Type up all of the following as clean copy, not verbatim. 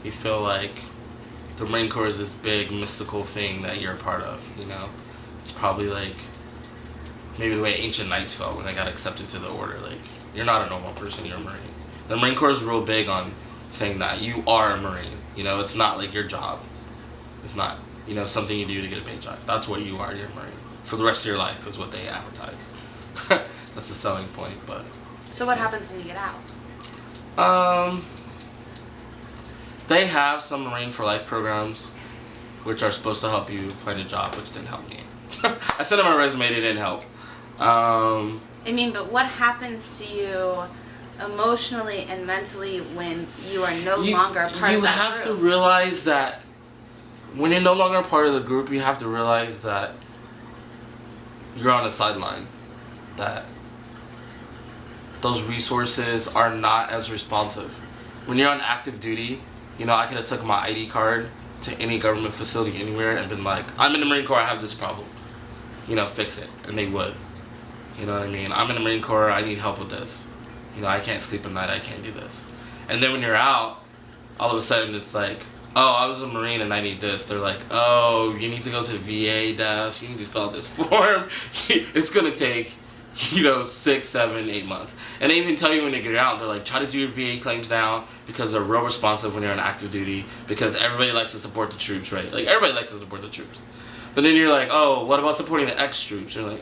you feel like the Marine Corps is this big mystical thing that you're a part of, you know? It's probably like maybe the way ancient knights felt when they got accepted to the order. Like, you're not a normal person, you're a Marine. The Marine Corps is real big on saying that you are a Marine. You know, it's not like your job. It's not, you know, something you do to get a paycheck. That's what you are, you're a Marine. For the rest of your life is what they advertise. That's the selling point, but... So what happens when you get out? They have some Marine for Life programs, which are supposed to help you find a job, which didn't help me. I sent them my resume, it didn't help. I mean, but what happens to you emotionally and mentally when you are no longer a part of that group? You have to realize that when you're no longer a part of the group, you have to realize that you're on the sideline. That those resources are not as responsive. When you're on active duty, you know, I could have took my ID card to any government facility anywhere and been like, I'm in the Marine Corps, I have this problem. You know, fix it. And they would. You know what I mean? I'm in the Marine Corps, I need help with this. You know, I can't sleep at night, I can't do this. And then when you're out, all of a sudden it's like, oh, I was a Marine and I need this. They're like, oh, you need to go to the VA desk, you need to fill out this form. It's going to take, you know, 6, 7, 8 months. And they even tell you when you get out, they're like, try to do your VA claims now because they're real responsive when you're on active duty because everybody likes to support the troops, right? Like, everybody likes to support the troops. But then you're like, oh, what about supporting the ex-troops? You're like,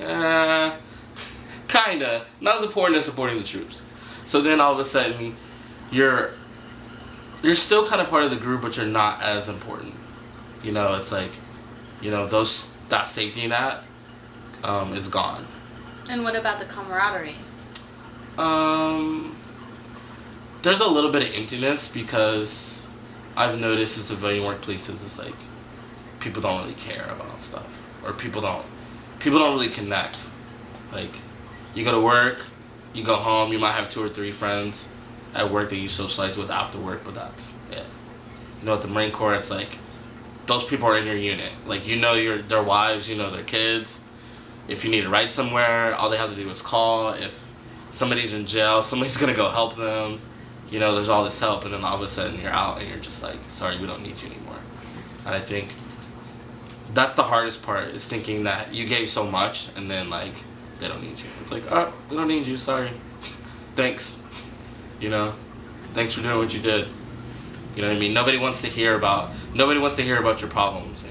kinda. Not as important as supporting the troops. So then all of a sudden, you're still kind of part of the group, but you're not as important. You know, it's like, you know, that safety net is gone. And what about the camaraderie? There's a little bit of emptiness because I've noticed in civilian workplaces, it's like people don't really care about stuff, or people don't really connect. Like, you go to work, you go home, you might have 2 or 3 friends at work that you socialize with after work, but that's it. You know, at the Marine Corps, it's like those people are in your unit. Like, you know their wives, you know their kids. If you need a ride somewhere, all they have to do is call. If somebody's in jail, somebody's gonna go help them. You know, there's all this help, and then all of a sudden you're out and you're just like, sorry, we don't need you anymore. And I think that's the hardest part, is thinking that you gave so much and then like they don't need you. It's like, oh, we don't need you, sorry. Thanks. You know, thanks for doing what you did. You know what I mean? Nobody wants to hear about your problems.